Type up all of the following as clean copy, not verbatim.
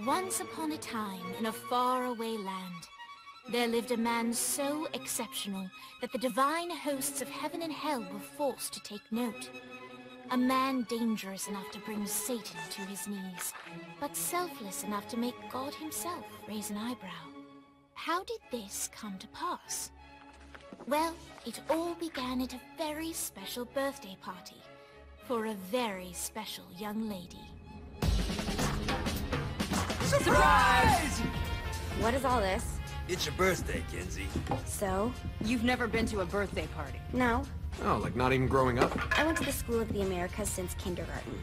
Once upon a time, in a faraway land, there lived a man so exceptional that the divine hosts of heaven and hell were forced to take note. A man dangerous enough to bring Satan to his knees, but selfless enough to make God himself raise an eyebrow. How did this come to pass? Well, it all began at a very special birthday party for a very special young lady. Surprise! What is all this? It's your birthday, Kinzie. So? You've never been to a birthday party? No. Oh, like not even growing up? I went to the School of the Americas since kindergarten.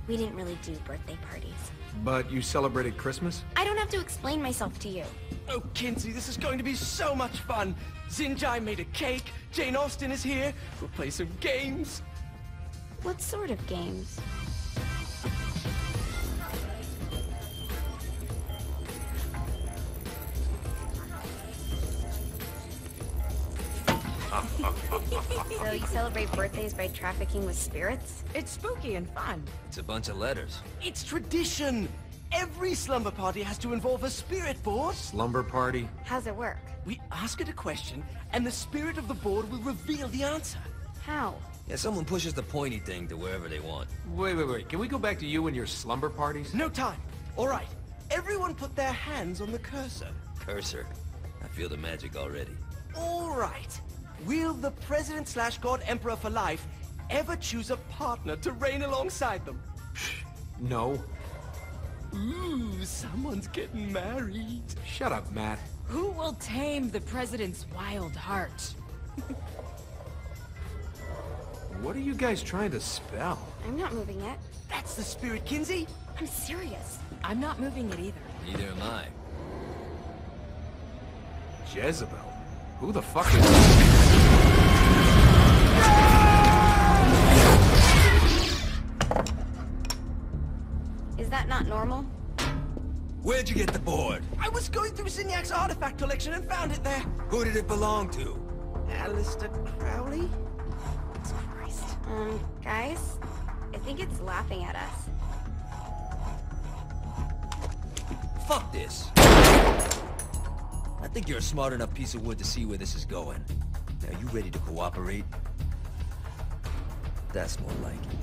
We didn't really do birthday parties. But you celebrated Christmas? I don't have to explain myself to you. Oh, Kinzie, this is going to be so much fun. Zinjai made a cake, Jane Austen is here, we'll play some games. What sort of games? So you celebrate birthdays by trafficking with spirits? It's spooky and fun. It's a bunch of letters. It's tradition. Every slumber party has to involve a spirit board. Slumber party? How's it work? We ask it a question, and the spirit of the board will reveal the answer. How? Yeah, someone pushes the pointy thing to wherever they want. Wait. Can we go back to you and your slumber parties? No time. All right. Everyone put their hands on the cursor. Cursor. I feel the magic already. All right. Will the President/God Emperor for life ever choose a partner to reign alongside them? No. Ooh, someone's getting married. Shut up, Matt. Who will tame the president's wild heart? What are you guys trying to spell? I'm not moving it. That's the spirit, Kinzie. I'm serious. I'm not moving it either. Neither am I. Jezebel? Who the fuck is... Is that not normal? Where'd you get the board? I was going through Zignac's artifact collection and found it there. Who did it belong to? Alistair Crowley? Christ. Guys? I think it's laughing at us. Fuck this. I think you're a smart enough piece of wood to see where this is going. Now, you ready to cooperate? That's more like it.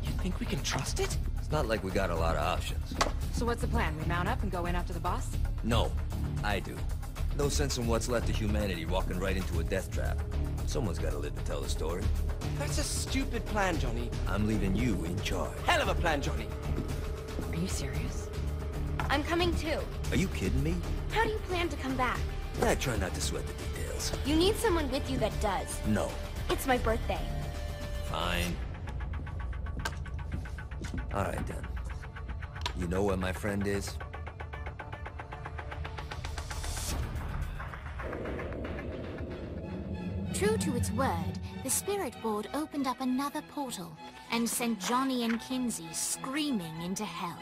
You think we can trust it? It's not like we got a lot of options. So what's the plan? We mount up and go in after the boss? No, I do. No sense in what's left of humanity walking right into a death trap. Someone's gotta live to tell the story. That's a stupid plan, Johnny. I'm leaving you in charge. Hell of a plan, Johnny. Are you serious? I'm coming too. Are you kidding me? How do you plan to come back? I try not to sweat the details. You need someone with you that does. No. It's my birthday. Fine. Alright then. You know where my friend is? True to its word, the spirit board opened up another portal and sent Johnny and Kinzie screaming into hell.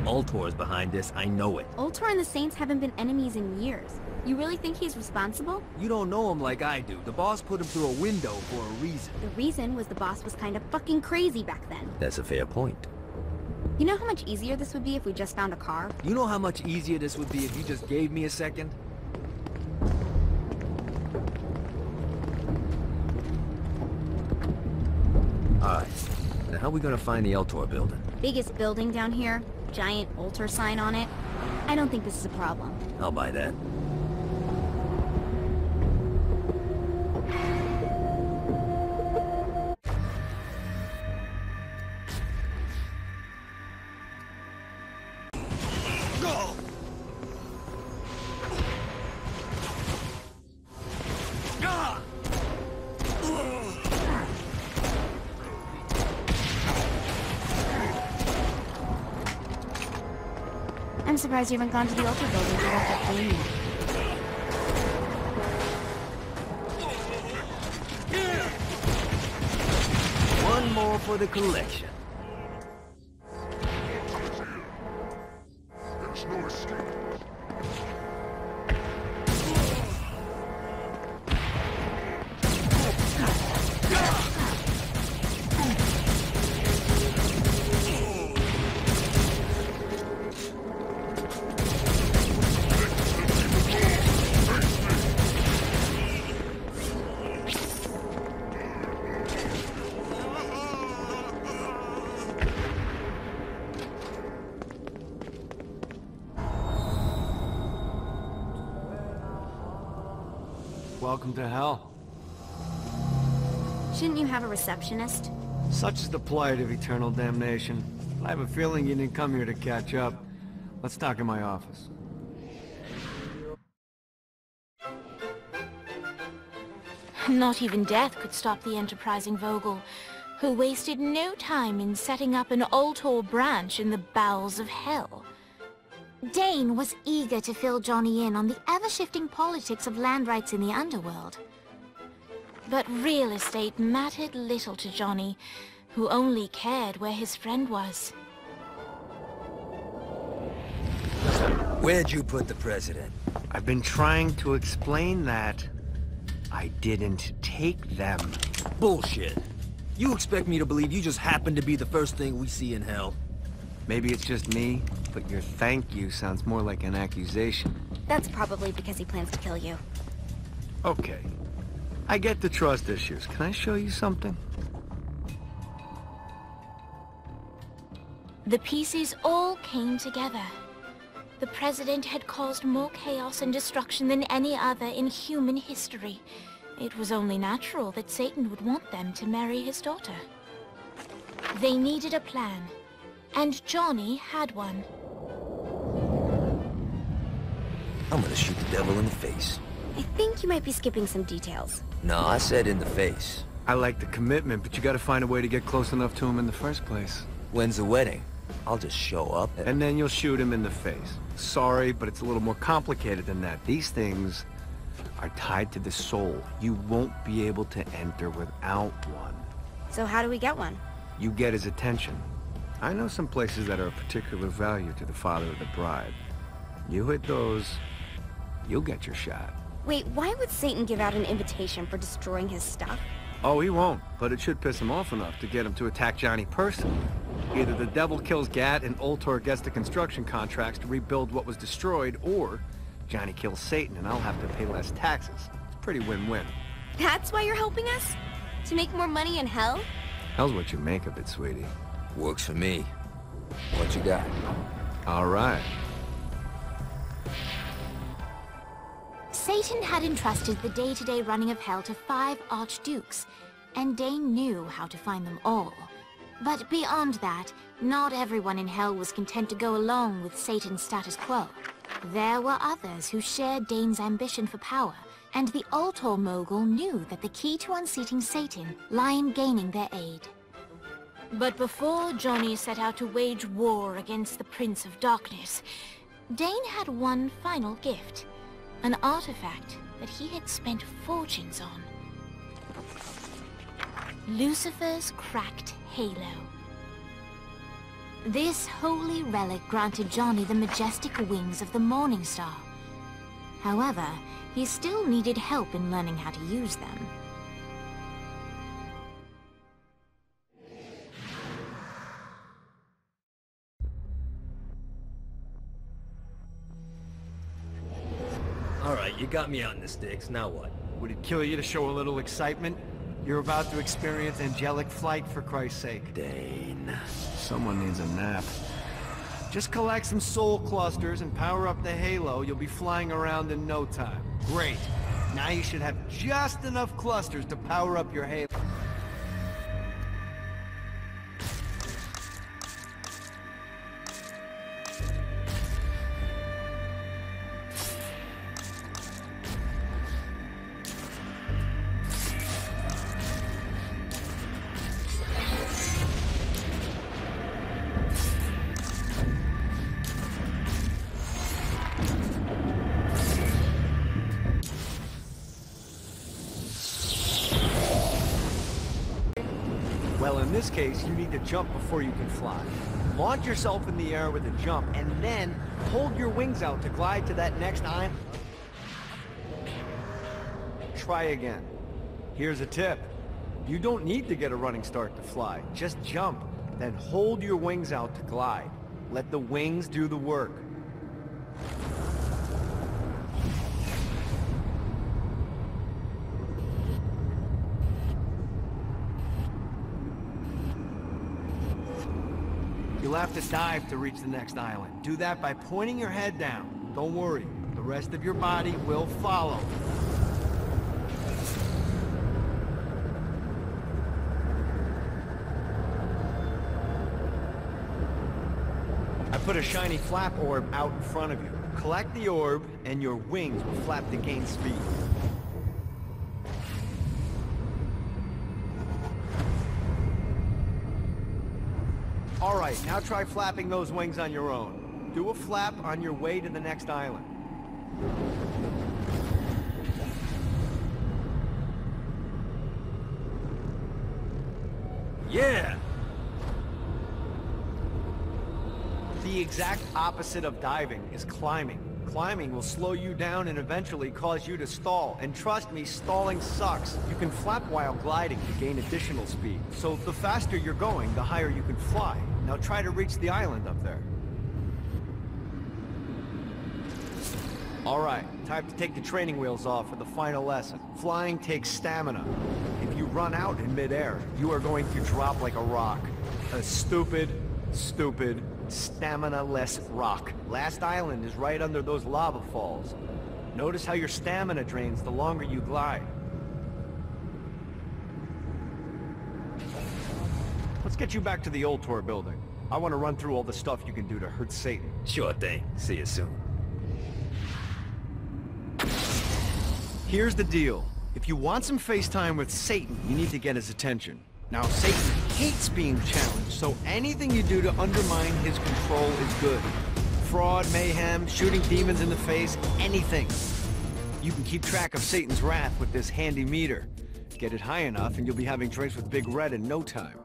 Ultor's behind this, I know it. Ultor and the Saints haven't been enemies in years. You really think he's responsible? You don't know him like I do. The boss put him through a window for a reason. The reason was the boss was kind of fucking crazy back then. That's a fair point. You know how much easier this would be if we just found a car? You know how much easier this would be if you just gave me a second? Alright. Now how are we gonna find the Eltor building? Biggest building down here, giant Ultor sign on it. I don't think this is a problem. I'll buy that. I'm surprised you haven't gone to the altar building to work up Dane yet. One more for the collection. There's no escape. Welcome to hell. Shouldn't you have a receptionist? Such is the plight of eternal damnation. I have a feeling you didn't come here to catch up. Let's talk in my office. Not even death could stop the enterprising Vogel, who wasted no time in setting up an Ultor branch in the bowels of hell. Dane was eager to fill Johnny in on the ever-shifting politics of land rights in the underworld. But real estate mattered little to Johnny, who only cared where his friend was. Where'd you put the president? I've been trying to explain that. I didn't take them. Bullshit. You expect me to believe you just happened to be the first thing we see in hell? Maybe it's just me, but your thank you sounds more like an accusation. That's probably because he plans to kill you. Okay. I get the trust issues. Can I show you something? The pieces all came together. The president had caused more chaos and destruction than any other in human history. It was only natural that Satan would want them to marry his daughter. They needed a plan, and Johnny had one. I'm gonna shoot the devil in the face. I think you might be skipping some details. No, I said in the face. I like the commitment, but you gotta find a way to get close enough to him in the first place. When's the wedding? I'll just show up And then you'll shoot him in the face. Sorry, but it's a little more complicated than that. These things are tied to the soul. You won't be able to enter without one. So how do we get one? You get his attention. I know some places that are of particular value to the father of the bride. You hit those, you'll get your shot. Wait, why would Satan give out an invitation for destroying his stuff? Oh, he won't, but it should piss him off enough to get him to attack Johnny personally. Either the devil kills Gat and Ultor gets the construction contracts to rebuild what was destroyed, or Johnny kills Satan and I'll have to pay less taxes. It's pretty win-win. That's why you're helping us? To make more money in hell? Hell's what you make of it, sweetie. Works for me. What you got? All right. Satan had entrusted the day-to-day running of hell to 5 archdukes, and Dane knew how to find them all. But beyond that, not everyone in hell was content to go along with Satan's status quo. There were others who shared Dane's ambition for power, and the Ultor mogul knew that the key to unseating Satan lay in gaining their aid. But before Johnny set out to wage war against the Prince of Darkness, Dane had one final gift. An artifact that he had spent fortunes on. Lucifer's cracked halo. This holy relic granted Johnny the majestic wings of the Morning Star. However, he still needed help in learning how to use them. Alright, you got me out in the sticks, now what? Would it kill you to show a little excitement? You're about to experience angelic flight, for Christ's sake. Dane. Someone needs a nap. Just collect some soul clusters and power up the halo. You'll be flying around in no time. Great. Now you should have just enough clusters to power up your halo. this case, you need to jump before you can fly. Launch yourself in the air with a jump, and then hold your wings out to glide to that next island. Try again. Here's a tip. You don't need to get a running start to fly. Just jump, then hold your wings out to glide. Let the wings do the work. You'll have to dive to reach the next island. Do that by pointing your head down. Don't worry, the rest of your body will follow. I put a shiny flap orb out in front of you. Collect the orb, and your wings will flap to gain speed. Alright, now try flapping those wings on your own. Do a flap on your way to the next island. Yeah! The exact opposite of diving is climbing. Climbing will slow you down and eventually cause you to stall. And trust me, stalling sucks. You can flap while gliding to gain additional speed. So the faster you're going, the higher you can fly. Now try to reach the island up there. Alright, time to take the training wheels off for the final lesson. Flying takes stamina. If you run out in midair, you are going to drop like a rock. A stupid, stamina-less rock. Last island is right under those lava falls. Notice how your stamina drains the longer you glide. Let's get you back to the Ultor building. I want to run through all the stuff you can do to hurt Satan. Sure thing. See you soon. Here's the deal. If you want some FaceTime with Satan, you need to get his attention. Now, Satan hates being challenged, so anything you do to undermine his control is good. Fraud, mayhem, shooting demons in the face, anything. You can keep track of Satan's wrath with this handy meter. Get it high enough and you'll be having drinks with Big Red in no time.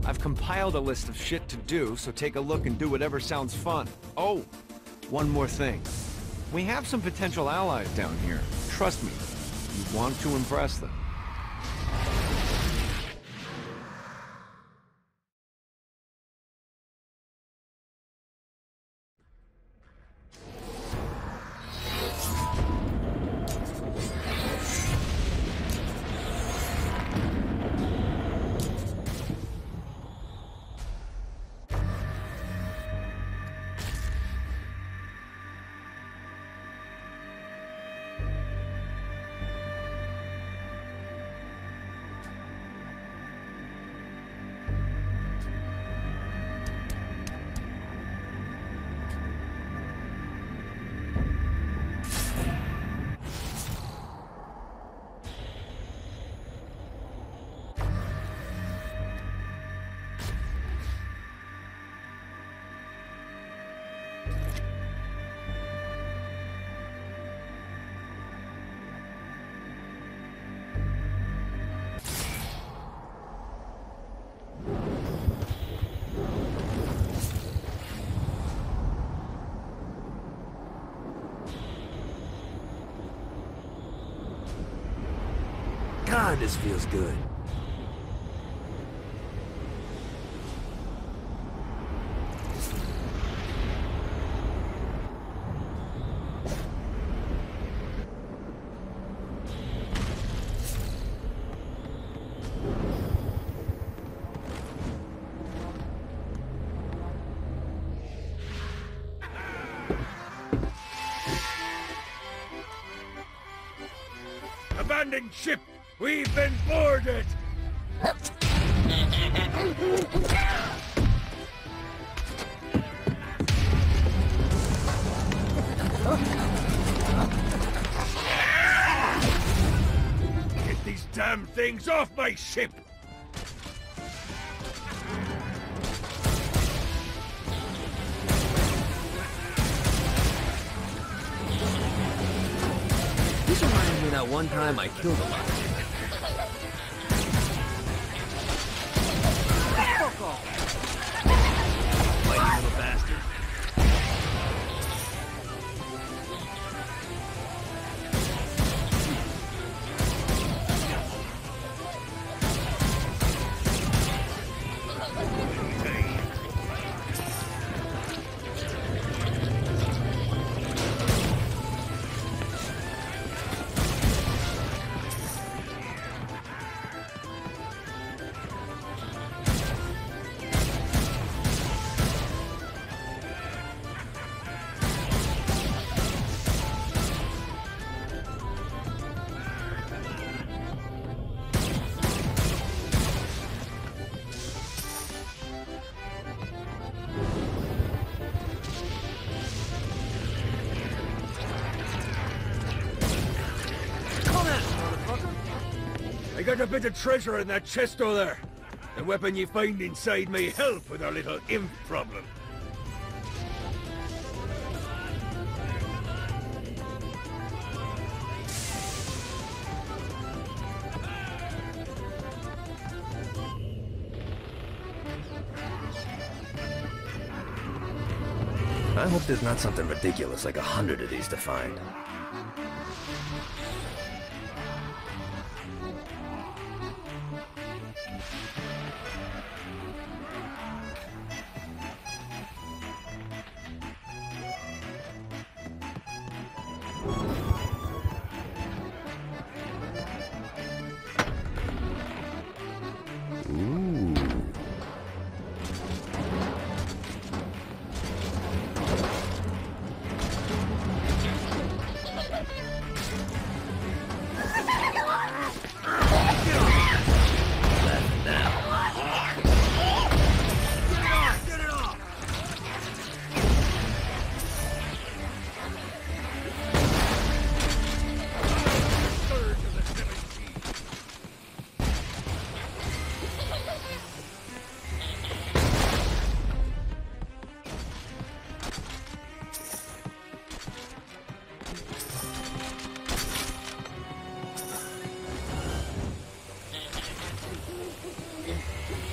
I've compiled a list of shit to do, so take a look and do whatever sounds fun. Oh, one more thing. We have some potential allies down here. Trust me, you want to impress them. God, this feels good. Abandoned ship! We've been boarded! Get these damn things off my ship! This reminds me that one time I killed a lot. Mighty little bastard. I got a bit of treasure in that chest over there. The weapon you find inside may help with our little imp problem. I hope there's not something ridiculous like 100 of these to find.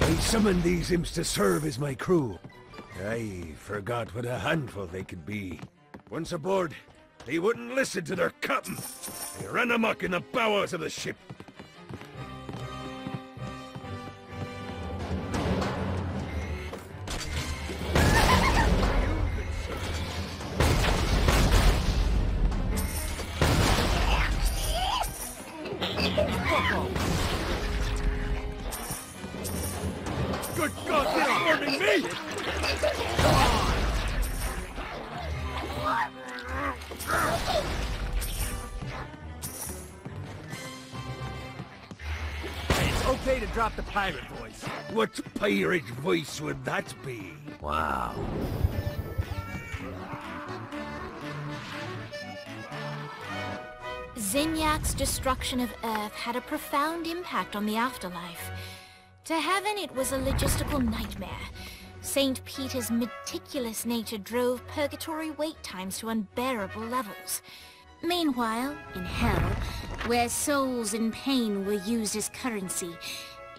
I summoned these imps to serve as my crew. I forgot what a handful they could be. Once aboard, they wouldn't listen to their captain. They ran amok in the bowels of the ship. Good God, they're warning me! It's okay to drop the pirate voice. What pirate voice would that be? Wow. Zinyak's destruction of Earth had a profound impact on the afterlife. To heaven, it was a logistical nightmare. St. Peter's meticulous nature drove purgatory wait times to unbearable levels. Meanwhile, in hell, where souls in pain were used as currency,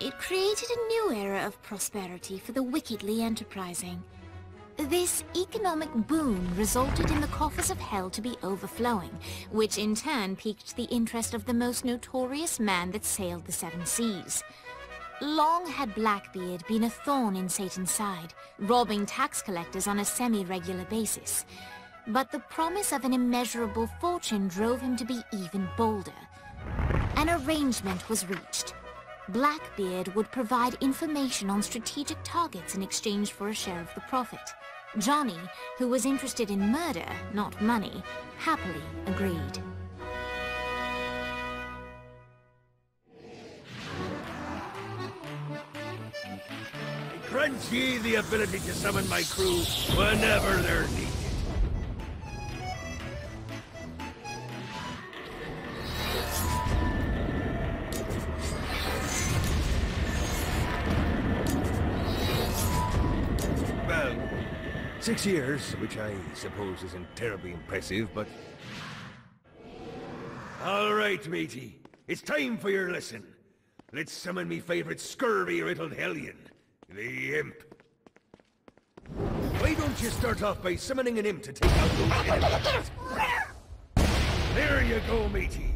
it created a new era of prosperity for the wickedly enterprising. This economic boon resulted in the coffers of hell to be overflowing, which in turn piqued the interest of the most notorious man that sailed the seven seas. Long had Blackbeard been a thorn in Satan's side, robbing tax collectors on a semi-regular basis. But the promise of an immeasurable fortune drove him to be even bolder. An arrangement was reached. Blackbeard would provide information on strategic targets in exchange for a share of the profit. Johnny, who was interested in murder, not money, happily agreed. Grant ye the ability to summon my crew whenever they're needed. Well, 6 years, which I suppose isn't terribly impressive, but... All right, matey. It's time for your lesson. Let's summon me favorite scurvy-riddled hellion. The imp. Why don't you start off by summoning an imp to take out those enemies? There you go, matey.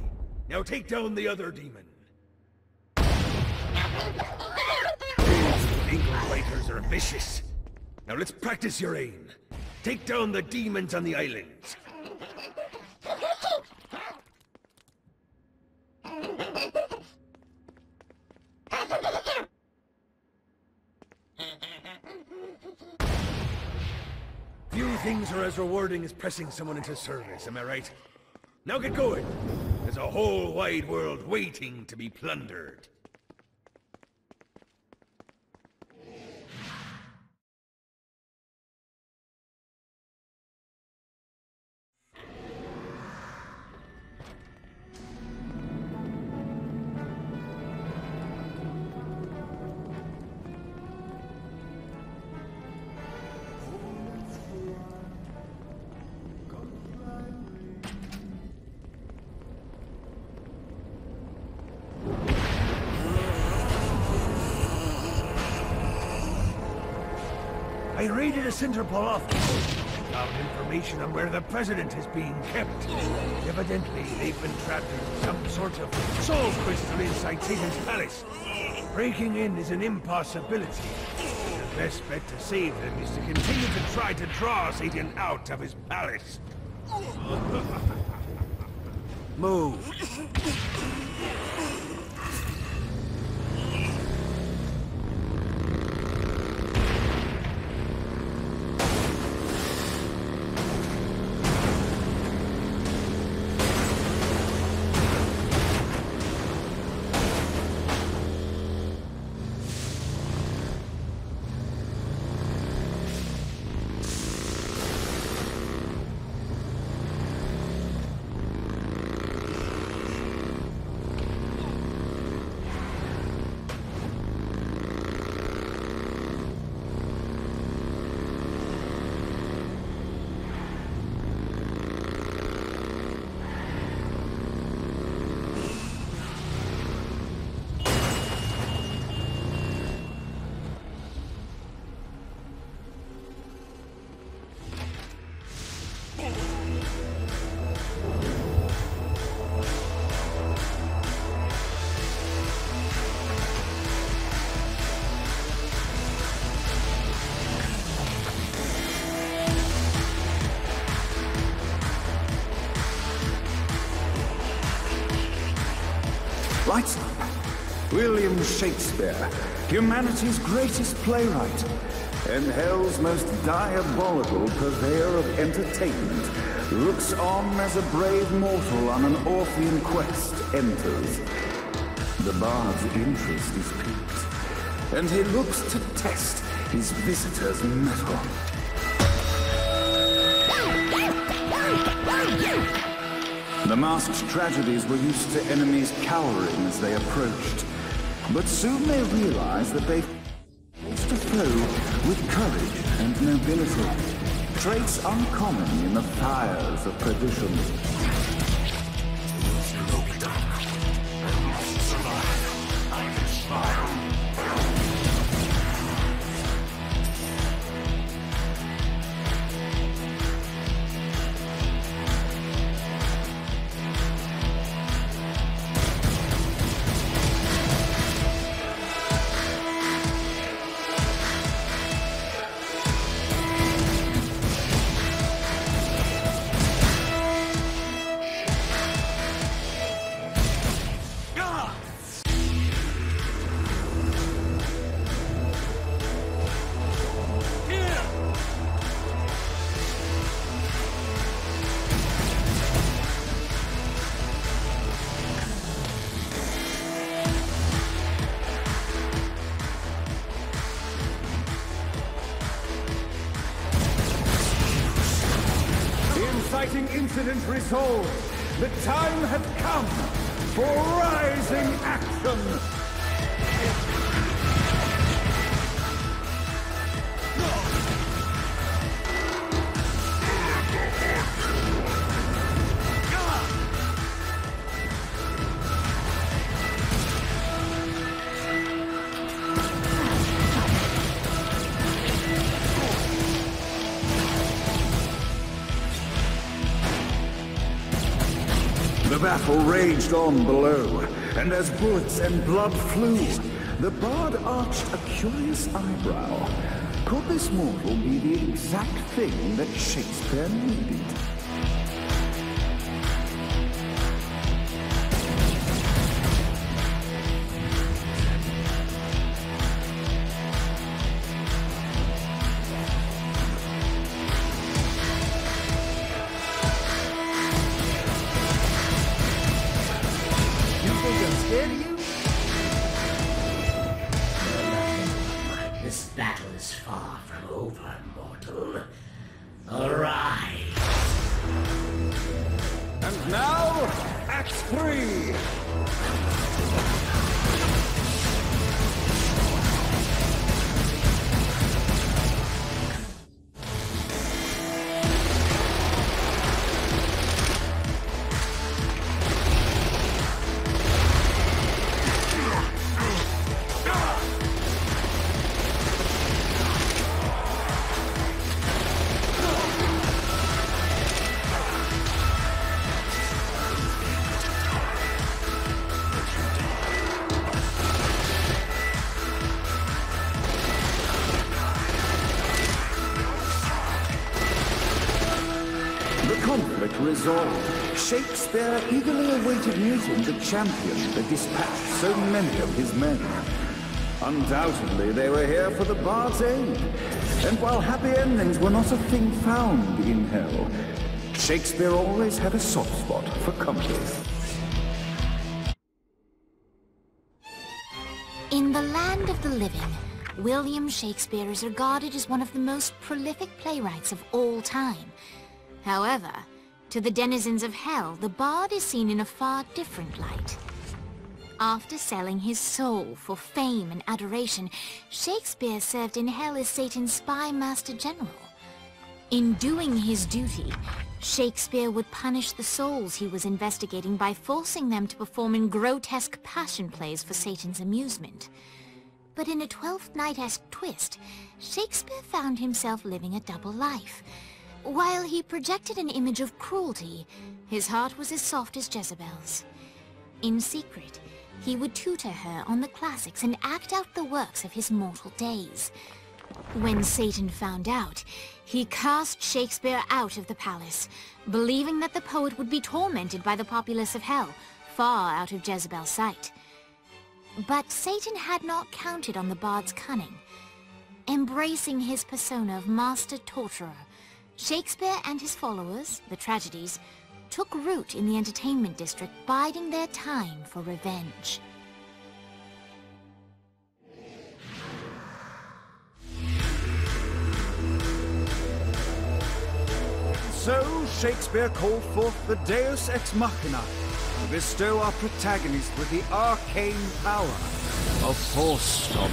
Now take down the other demon. These Engle fighters are vicious. Now let's practice your aim. Take down the demons on the islands. Few things are as rewarding as pressing someone into service, am I right? Now get going. There's a whole wide world waiting to be plundered. I raided a Centerpol office. Found information on where the president is being kept. Evidently, they've been trapped in some sort of soul crystal inside Satan's palace. Breaking in is an impossibility. The best bet to save them is to continue to try to draw Satan out of his palace. Move. Right, son. William Shakespeare, humanity's greatest playwright, and hell's most diabolical purveyor of entertainment, looks on as a brave mortal on an Orphean quest enters. The bard's interest is piqued, and he looks to test his visitor's mettle. The masked tragedies were used to enemies cowering as they approached, but soon they realized that they faced a foe with courage and nobility, traits uncommon in the fires of perdition. Incident resolved. The time had come for rising action. The battle raged on below, and as bullets and blood flew, the bard arched a curious eyebrow. Could this mortal be the exact thing that Shakespeare needed? This battle is far from over, mortal. Arise! And now, Act 3! Resolved, Shakespeare eagerly awaited meeting the champion that dispatched so many of his men. Undoubtedly, they were here for the bard's aid. And while happy endings were not a thing found in hell, Shakespeare always had a soft spot for comedy. In the land of the living, William Shakespeare is regarded as one of the most prolific playwrights of all time. However, to the denizens of hell, the bard is seen in a far different light. After selling his soul for fame and adoration, Shakespeare served in hell as Satan's spy master general. In doing his duty, Shakespeare would punish the souls he was investigating by forcing them to perform in grotesque passion plays for Satan's amusement. But in a Twelfth Night-esque twist, Shakespeare found himself living a double life. While he projected an image of cruelty, his heart was as soft as Jezebel's. In secret, he would tutor her on the classics and act out the works of his mortal days. When Satan found out, he cast Shakespeare out of the palace, believing that the poet would be tormented by the populace of hell, far out of Jezebel's sight. But Satan had not counted on the bard's cunning. Embracing his persona of master torturer, Shakespeare and his followers, the tragedies, took root in the entertainment district, biding their time for revenge. So Shakespeare called forth the Deus Ex Machina to bestow our protagonist with the arcane power of Force Stop.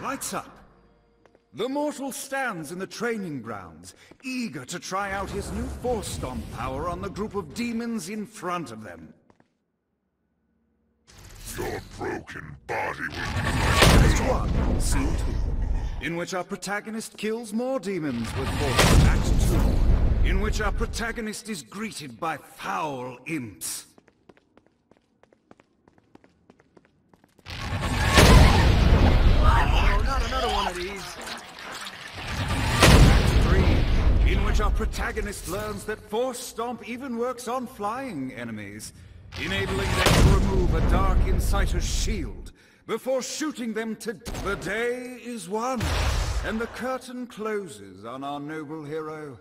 Lights up. The mortal stands in the training grounds, eager to try out his new Force Stomp power on the group of demons in front of them. Your broken body will... Act 1, Scene 2, in which our protagonist kills more demons with Force. Act 2, in which our protagonist is greeted by foul imps. Oh, not another one of these. Act 3, in which our protagonist learns that Force Stomp even works on flying enemies, enabling them to remove a Dark Inciter's shield before shooting them to... The day is won, and the curtain closes on our noble hero.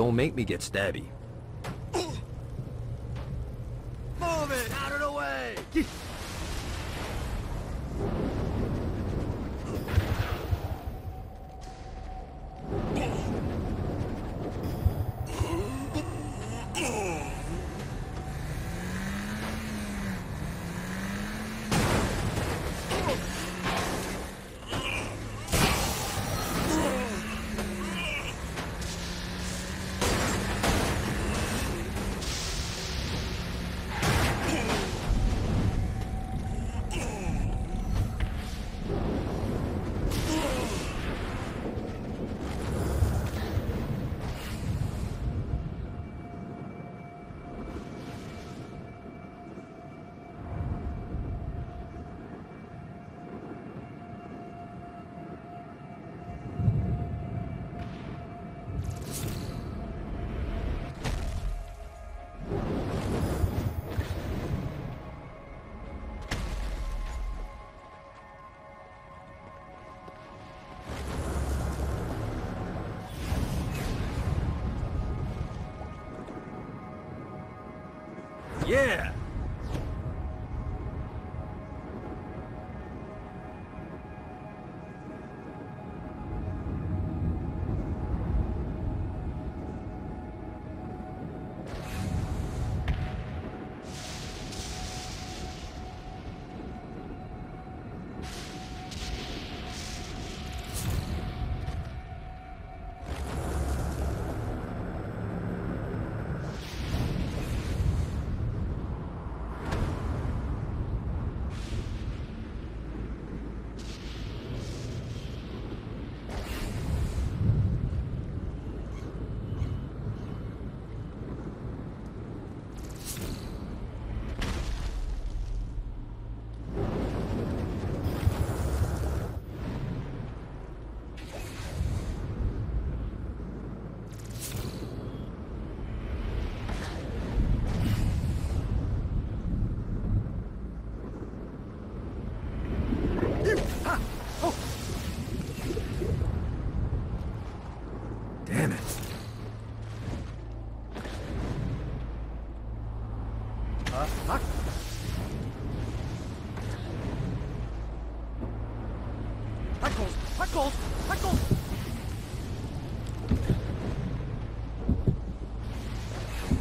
don't make me get stabby. Move it! Out of the way! Yeah! Damn it.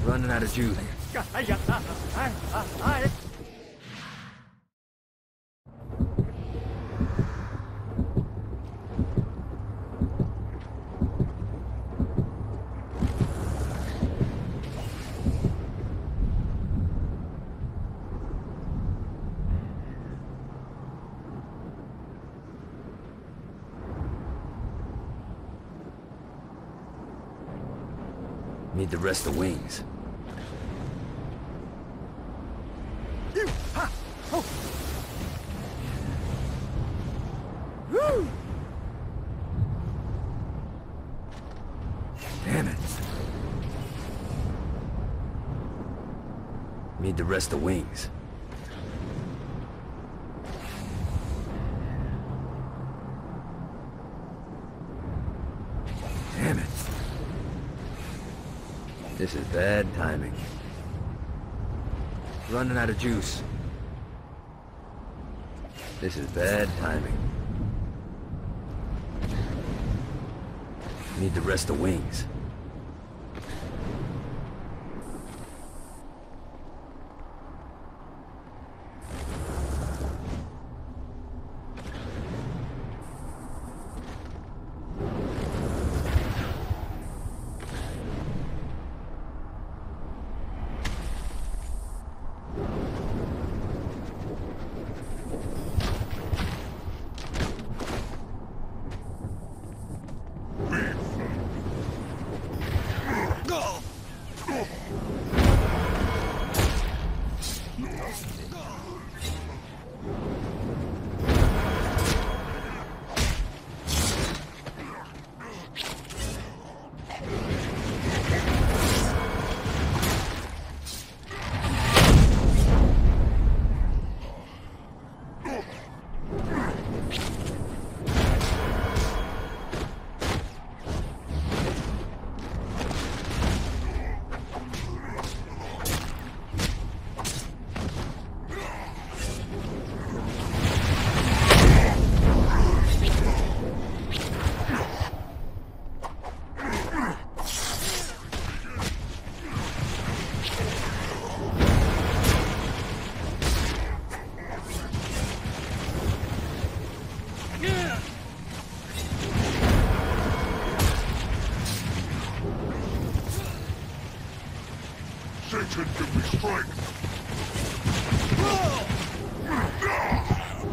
Running out of juice. Need the rest of wings. Damn it. Need the rest of wings. Damn it. This is bad timing. Running out of juice. This is bad timing. Need the rest of wings.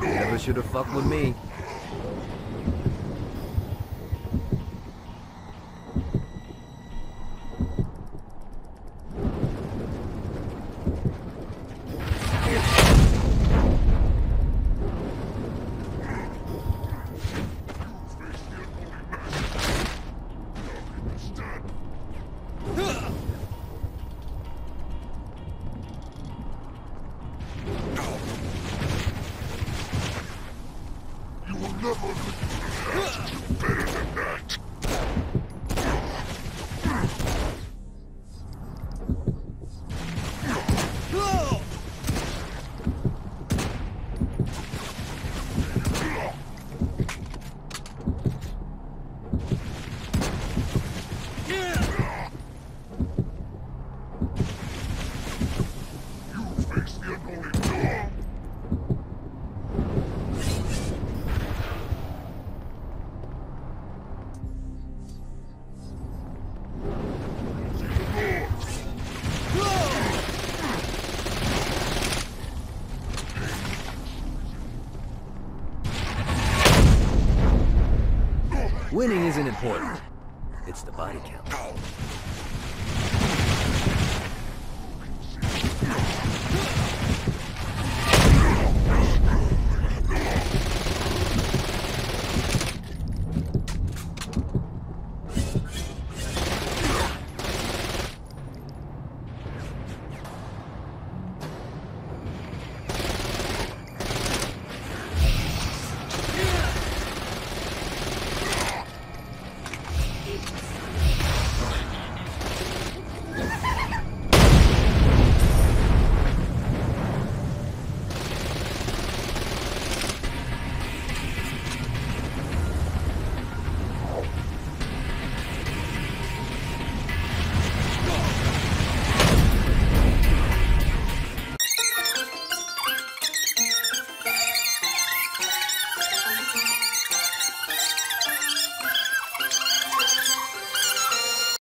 Never should have fucked with me. Winning isn't important. It's the body count.